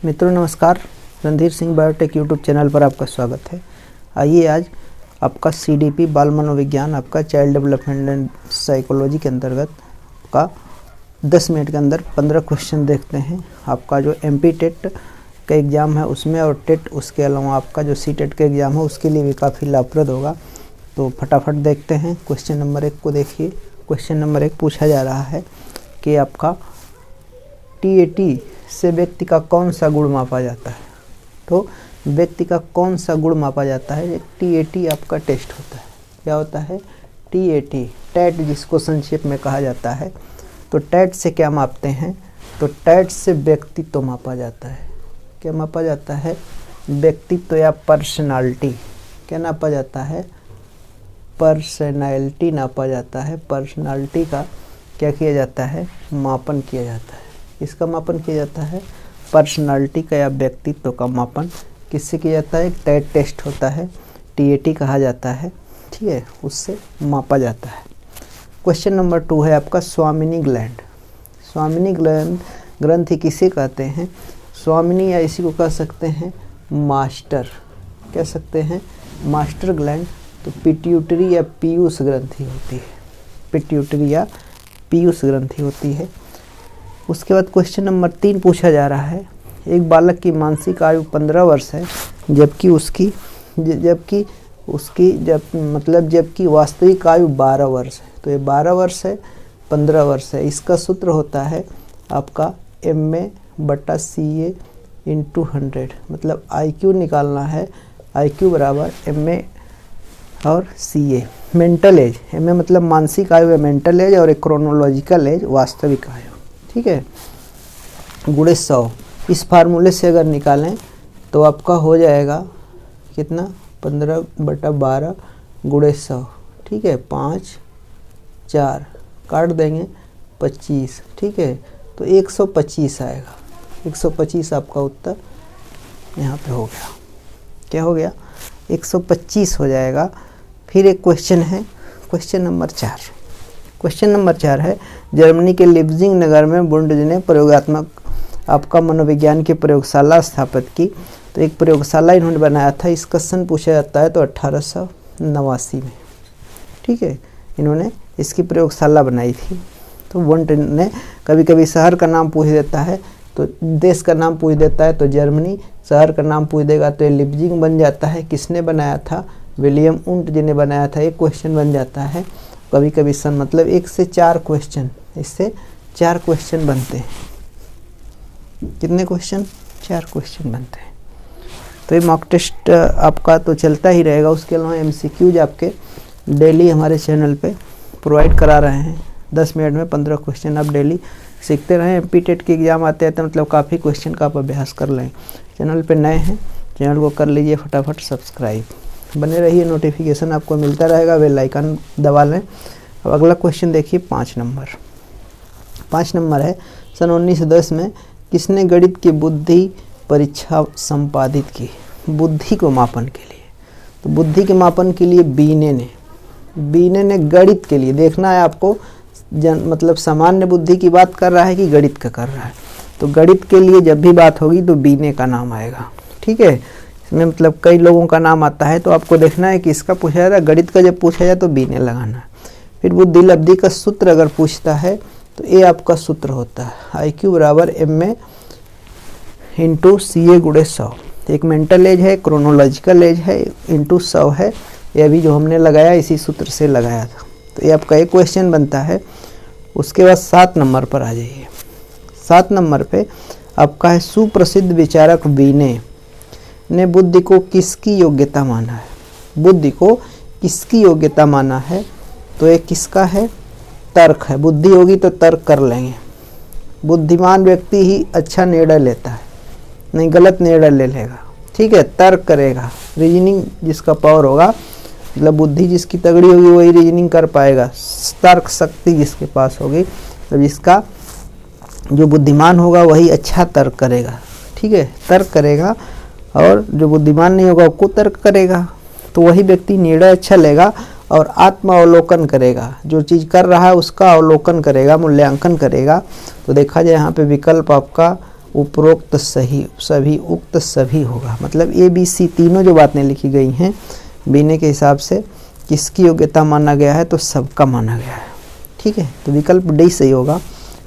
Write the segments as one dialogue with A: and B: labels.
A: मित्रों नमस्कार, Randhir Singh biotech YouTube channel पर आपका स्वागत है। आइए आज आपका सीडीपी बाल मनोविज्ञान आपका चाइल्ड डेवलपमेंट एंड साइकोलॉजी के अंतर्गत का 10 मिनट के अंदर 15 क्वेश्चन देखते हैं। आपका जो एमपी टेट का एग्ज़ाम है उसमें और टेट उसके अलावा आपका जो सी टेट का एग्ज़ाम है उसके लिए भी काफ़ी लाभप्रद होगा। तो फटाफट देखते हैं। क्वेश्चन नंबर 1 को देखिए। क्वेश्चन नंबर 1 पूछा जा रहा है कि आपका टीएटी से व्यक्ति का कौन सा गुण मापा जाता है। तो व्यक्ति का कौन सा गुण मापा जाता है, एक टीएटी आपका टेस्ट होता है। क्या होता है? टीएटी, टैट जिसको संक्षेप में कहा जाता है। तो टैट से क्या मापते हैं? तो टैट से व्यक्तित्व मापा जाता है। क्या मापा जाता है? व्यक्तित्व या पर्सनालिटी। क्या नापा जाता है? पर्सनैलिटी नापा जाता है। पर्सनालिटी का क्या किया जाता है? मापन किया जाता है। इसका मापन किया जाता है पर्सनालिटी का या व्यक्तित्व का मापन किससे किया जाता है? टैट टेस्ट होता है, टीएटी कहा जाता है, ठीक है, उससे मापा जाता है। क्वेश्चन नंबर 2 है आपका स्वामिनी ग्लैंड। स्वामिनी ग्रंथि किसे कहते हैं? स्वामिनी या इसी को कह सकते हैं मास्टर, कह सकते हैं मास्टर ग्लैंड। तो पिट्यूटरी या पीयूष ग्रंथि होती है, पिट्यूटरी या पीयूष ग्रंथि होती है। उसके बाद क्वेश्चन नंबर 3 पूछा जा रहा है, एक बालक की मानसिक आयु 15 वर्ष है जबकि उसकी वास्तविक आयु 12 वर्ष है। तो ये 12 वर्ष है, 15 वर्ष है। इसका सूत्र होता है आपका MA/CA × 100। मतलब IQ निकालना है, IQ बराबर MA और CA। मेंटल एज, MA मतलब मानसिक आयु है, मेंटल एज, और एक क्रोनोलॉजिकल एज वास्तविक आयु, ठीक है, गुणे 100। इस फार्मूले से अगर निकालें तो आपका हो जाएगा कितना? 15/12 गुणे 100, ठीक है, 5 4 काट देंगे 25, ठीक है। तो 125 आएगा। 125 आपका उत्तर यहाँ पे हो गया। क्या हो गया? 125 हो जाएगा। फिर एक क्वेश्चन है, क्वेश्चन नंबर 4। क्वेश्चन नंबर 4 है, जर्मनी के लिप्जिंग नगर में बुंडज ने प्रयोगात्मक आपका मनोविज्ञान की प्रयोगशाला स्थापित की। तो एक प्रयोगशाला इन्होंने बनाया था। इसका सन पूछा जाता है तो 1889 में, ठीक है, इन्होंने इसकी प्रयोगशाला बनाई थी। तो बुंड ने कभी कभी शहर का नाम पूछ देता है, तो देश का नाम पूछ देता है तो जर्मनी, शहर का नाम पूछ देगा तो ये लिप्जिंग बन जाता है। किसने बनाया था? विलियम वुंट जी ने बनाया था। एक क्वेश्चन बन जाता है। कभी कभी सन मतलब 1 से 4 क्वेश्चन, इससे 4 क्वेश्चन बनते हैं। कितने क्वेश्चन? 4 क्वेश्चन बनते हैं। तो ये मॉक टेस्ट आपका तो चलता ही रहेगा। उसके अलावा MCQs आपके डेली हमारे चैनल पे प्रोवाइड करा रहे हैं। 10 मिनट में 15 क्वेश्चन आप डेली सीखते रहें। एमपी टेट के एग्ज़ाम आते हैं तो मतलब काफ़ी क्वेश्चन का आप अभ्यास कर लें। चैनल पे नए हैं, चैनल को कर लीजिए फटाफट सब्सक्राइब, बने रहिए, नोटिफिकेशन आपको मिलता रहेगा, बेल आइकन दबा लें। अब अगला क्वेश्चन देखिए 5 नंबर। 5 नंबर है, सन 1910 में किसने गणित की बुद्धि परीक्षा संपादित की? बुद्धि को मापन के लिए। तो बुद्धि के मापन के लिए बीने ने गणित के लिए देखना है आपको, मतलब सामान्य बुद्धि की बात कर रहा है कि गणित का कर रहा है। तो गणित के लिए जब भी बात होगी तो बीने का नाम आएगा, ठीक है। इसमें मतलब कई लोगों का नाम आता है तो आपको देखना है कि इसका पूछा जाता है, गणित का जब पूछा जाए तो बीने लगाना है। फिर बुद्धि लब्धि का सूत्र अगर पूछता है तो ये आपका सूत्र होता है IQ बराबर MA × CA गुणे 100। एक मेंटल एज है, क्रोनोलॉजिकल एज है, × 100 है। ये अभी जो हमने लगाया इसी सूत्र से लगाया था। तो ये आपका एक क्वेश्चन बनता है। उसके बाद 7 नंबर पर आ जाइए। 7 नंबर पे आपका है, सुप्रसिद्ध विचारक बीने ने बुद्धि को किसकी योग्यता माना है? बुद्धि को किसकी योग्यता माना है? तो ये किसका है? तर्क है। बुद्धि होगी तो तर्क कर लेंगे। बुद्धिमान व्यक्ति ही अच्छा निर्णय लेता है, नहीं गलत निर्णय ले लेगा, ठीक है, तर्क करेगा। रीजनिंग जिसका पावर होगा, मतलब बुद्धि जिसकी तगड़ी होगी वही रीजनिंग कर पाएगा। तर्क शक्ति जिसके पास होगी, तो जिसका जो बुद्धिमान होगा वही अच्छा तर्क करेगा, ठीक है, तर्क करेगा। और जो बुद्धिमान नहीं होगा वो कुतर्क करेगा। तो वही व्यक्ति निर्णय अच्छा लेगा और आत्मावलोकन करेगा, जो चीज़ कर रहा है उसका अवलोकन करेगा, मूल्यांकन करेगा। तो देखा जाए यहाँ पे विकल्प आपका उपरोक्त सही सभी उक्त सभी होगा। मतलब ए बी सी तीनों जो बातें लिखी गई हैं बीने के हिसाब से किसकी योग्यता माना गया है, तो सबका माना गया है। ठीक है, तो विकल्प डी सही होगा।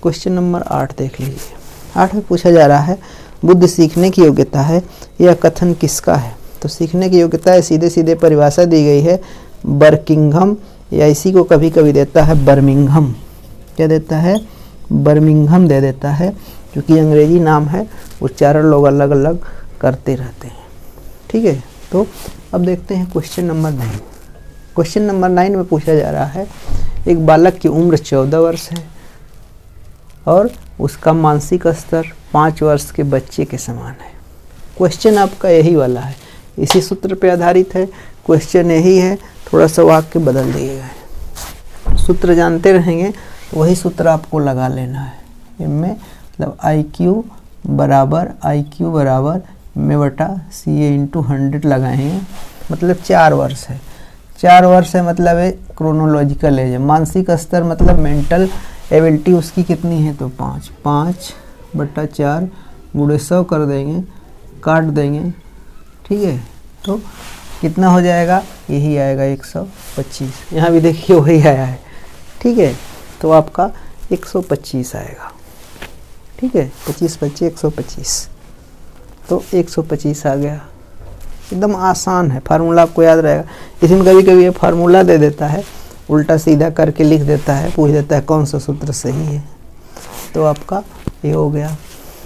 A: क्वेश्चन नंबर 8 देख लीजिए। 8 में पूछा जा रहा है बुद्ध सीखने की योग्यता है, यह कथन किसका है। तो सीखने की योग्यता है, सीधे सीधे परिभाषा दी गई है बर्किंघम, या इसी को कभी कभी देता है बर्मिंघम। क्या देता है, बर्मिंघम दे देता है, क्योंकि अंग्रेजी नाम है, उच्चारण लोग अलग अलग करते रहते हैं। ठीक है, तो अब देखते हैं क्वेश्चन नंबर 9। क्वेश्चन नंबर 9 में पूछा जा रहा है एक बालक की उम्र 14 वर्ष है और उसका मानसिक स्तर 5 वर्ष के बच्चे के समान है। क्वेश्चन आपका यही वाला है, इसी सूत्र पे आधारित है, क्वेश्चन यही है, थोड़ा सा वाक्य बदल दिए गए। सूत्र जानते रहेंगे तो वही सूत्र आपको लगा लेना है। इनमें मतलब IQ बराबर MA/CA × 100 लगाएंगे, मतलब 4 वर्ष है। 4 वर्ष है मतलब है क्रोनोलॉजिकल एज है। मानसिक स्तर मतलब मेंटल एबिलिटी उसकी कितनी है, तो 5/4 × 100 कर देंगे, काट देंगे। ठीक है, तो कितना हो जाएगा, यही आएगा 125। यहाँ भी देखिए वही आया है। ठीक है, तो आपका 125 आएगा। ठीक है, 25 25 125, तो 125 आ गया। एकदम आसान है, फार्मूला आपको याद रहेगा। इसमें कभी कभी ये फार्मूला दे देता है, उल्टा सीधा करके लिख देता है, पूछ देता है कौन सा सूत्र सही है, तो आपका ये हो गया।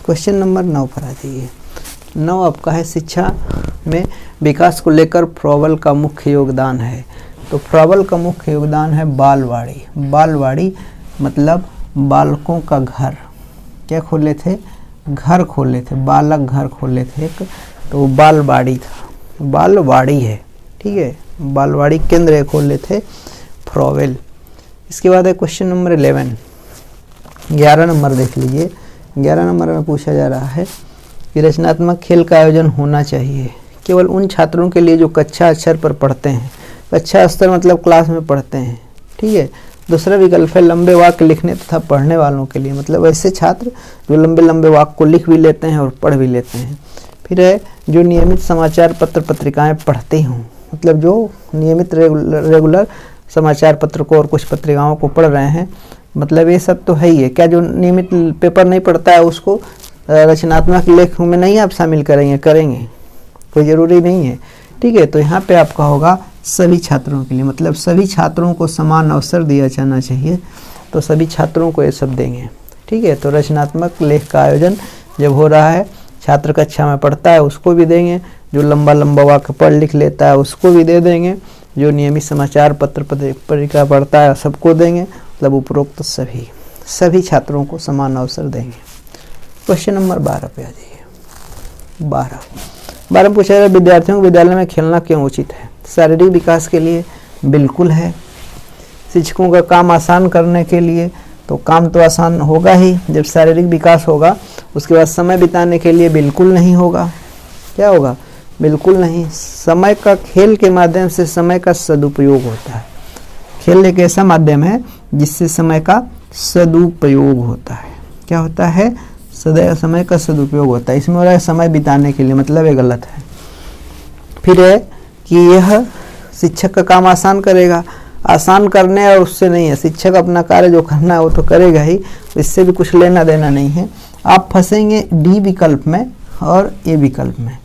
A: क्वेश्चन नंबर 9 पर आ जाइए। 9 आपका है शिक्षा में विकास को लेकर फ्रॉबल का मुख्य योगदान है। तो फ्रॉबल का मुख्य योगदान है बालवाड़ी। बालवाड़ी मतलब बालकों का घर। क्या खोले थे, घर खोले थे, बालक घर खोले थे एक, तो बालवाड़ी था, बालवाड़ी है। ठीक है, बालवाड़ी केंद्र खोले थे फ्रॉवेल। इसके बाद है क्वेश्चन नंबर 11। 11 नंबर देख लीजिए। 11 नंबर में पूछा जा रहा है कि रचनात्मक खेल का आयोजन होना चाहिए केवल उन छात्रों के लिए जो कक्षा स्तर पर पढ़ते हैं। कक्षा स्तर मतलब क्लास में पढ़ते हैं। ठीक है, दूसरा विकल्प है लंबे वाक्य लिखने तथा पढ़ने वालों के लिए, मतलब ऐसे छात्र जो लंबे लंबे वाक्य को लिख भी लेते हैं और पढ़ भी लेते हैं। फिर है जो नियमित समाचार पत्र पत्रिकाएं पढ़ते हों, मतलब जो नियमित रेगुलर समाचार पत्र को और कुछ पत्रिकाओं को पढ़ रहे हैं, मतलब ये सब तो है ही है। क्या जो नियमित पेपर नहीं पढ़ता है उसको रचनात्मक लेख में नहीं आप शामिल करेंगे, करेंगे, कोई ज़रूरी नहीं है। ठीक है, तो यहाँ पे आपका होगा सभी छात्रों के लिए, मतलब सभी छात्रों को समान अवसर दिया जाना चाहिए, तो सभी छात्रों को ये सब देंगे। ठीक है, तो रचनात्मक लेख का आयोजन जब हो रहा है, छात्र कक्षा में पढ़ता है उसको भी देंगे, जो लंबा लंबा वाक्य पढ़ लिख लेता है उसको भी दे देंगे, जो नियमित समाचार पत्र पत्रिका पढ़ता है सबको देंगे, मतलब उपरोक्त सभी छात्रों को समान अवसर देंगे। क्वेश्चन नंबर 12 पे आ जाइए। 12 में पूछा जाए विद्यार्थियों को विद्यालय में खेलना क्यों उचित है। शारीरिक विकास के लिए बिल्कुल है। शिक्षकों का काम आसान करने के लिए, तो काम तो आसान होगा ही जब शारीरिक विकास होगा। उसके बाद समय बिताने के लिए बिल्कुल नहीं होगा। क्या होगा, बिल्कुल नहीं। समय का खेल के माध्यम से समय का सदुपयोग होता है। खेल एक ऐसा माध्यम है जिससे समय का सदुपयोग होता है। क्या होता है, समय का सदुपयोग होता है। इसमें हो रहा है समय बिताने के लिए, मतलब ये गलत है। फिर है कि यह शिक्षक का काम आसान करेगा, आसान करने और उससे नहीं है। शिक्षक अपना कार्य जो करना है वो तो करेगा ही, इससे भी कुछ लेना देना नहीं है। आप फंसेंगे डी विकल्प में और ए विकल्प में।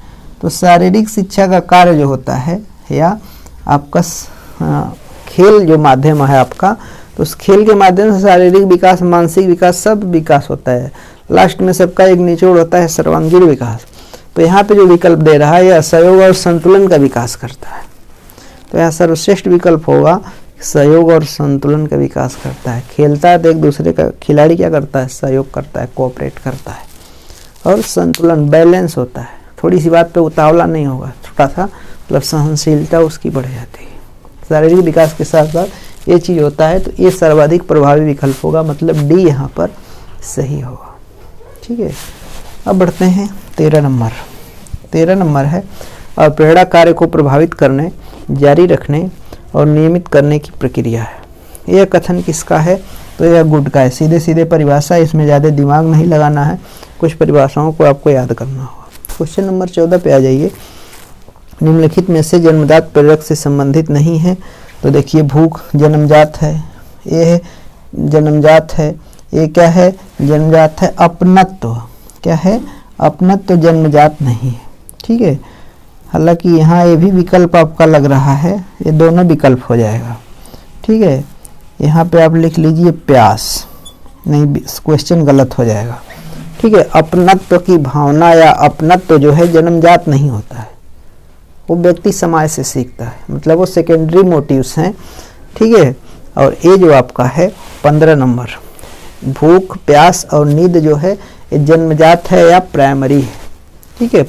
A: तो शारीरिक शिक्षा का कार्य जो होता है या आपका खेल जो माध्यम है आपका, तो उस खेल के माध्यम से शारीरिक विकास, मानसिक विकास, सब विकास होता है। लास्ट में सबका एक निचोड़ होता है सर्वांगीण विकास। तो यहाँ पे जो विकल्प दे रहा है यह सहयोग और संतुलन का विकास करता है। तो यहाँ सर्वश्रेष्ठ विकल्प होगा सहयोग और संतुलन का विकास करता है। खेलता है तो एक दूसरे का खिलाड़ी क्या करता है, सहयोग करता है, कोऑपरेट करता है। और संतुलन, बैलेंस होता है। थोड़ी सी बात पे उतावला नहीं होगा, थोड़ा सा मतलब सहनशीलता उसकी बढ़ जाती है। शारीरिक विकास के साथ साथ ये चीज़ होता है, तो ये सर्वाधिक प्रभावी विकल्प होगा, मतलब डी यहाँ पर सही होगा। ठीक है, अब बढ़ते हैं 13 नंबर। 13 नंबर है और प्रेरणा कार्य को प्रभावित करने, जारी रखने और नियमित करने की प्रक्रिया है। यह कथन किसका है, तो यह गुड का है। सीधे सीधे परिभाषा, इसमें ज़्यादा दिमाग नहीं लगाना है, कुछ परिभाषाओं को आपको याद करना होगा। क्वेश्चन नंबर 14 पे आ जाइए। निम्नलिखित में से जन्मजात प्रेरक से संबंधित नहीं है। तो देखिए भूख जन्मजात है, ये है जन्मजात है, ये क्या है जन्मजात है। अपनत्व क्या है, अपनत्व जन्मजात नहीं है, ठीक है। हालांकि यहाँ ये भी विकल्प आपका लग रहा है, ये दोनों विकल्प हो जाएगा, ठीक है। यहाँ पे आप लिख लीजिए प्यास, नहीं क्वेश्चन गलत हो जाएगा, ठीक है। अपनत्व की भावना या अपनत्व जो है जन्मजात नहीं होता है, वो व्यक्ति समाज से सीखता है, मतलब वो सेकेंडरी मोटिव्स हैं, ठीक है। और ये जो आपका है 15 नंबर, भूख प्यास और नींद जो है ये जन्मजात है या प्राइमरी है, ठीक है।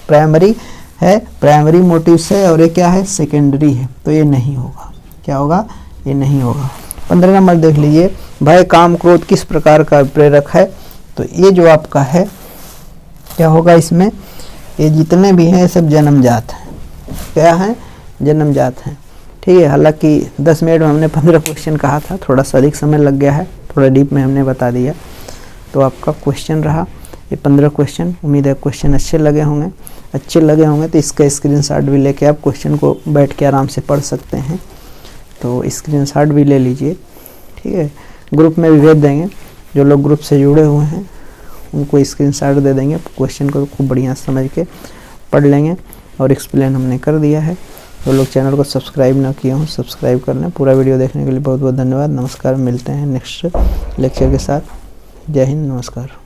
A: प्राइमरी है, प्राइमरी मोटिव्स है, और ये क्या है सेकेंडरी है, तो ये नहीं होगा। क्या होगा, ये नहीं होगा। 15 नंबर देख लीजिए, भय काम क्रोध किस प्रकार का प्रेरक है। तो ये जो आपका है क्या होगा, इसमें ये जितने भी हैं सब जन्मजात हैं, क्या है जन्मजात हैं, ठीक है। हालांकि 10 मिनट में हमने 15 क्वेश्चन कहा था, थोड़ा सा अधिक समय लग गया है, थोड़ा डीप में हमने बता दिया। तो आपका क्वेश्चन रहा ये 15 क्वेश्चन। उम्मीद है क्वेश्चन अच्छे लगे होंगे तो इसका स्क्रीनशॉट भी लेके आप क्वेश्चन को बैठ के आराम से पढ़ सकते हैं। तो स्क्रीनशॉट भी ले लीजिए, ठीक है। ग्रुप में भी भेज देंगे, जो लोग ग्रुप से जुड़े हुए हैं उनको स्क्रीनशॉट दे देंगे, क्वेश्चन को खूब बढ़िया समझ के पढ़ लेंगे। और एक्सप्लेन हमने कर दिया है। जो लोग चैनल को सब्सक्राइब ना किए हों सब्सक्राइब कर लें। पूरा वीडियो देखने के लिए बहुत बहुत धन्यवाद। नमस्कार, मिलते हैं नेक्स्ट लेक्चर के साथ। जय हिंद, नमस्कार।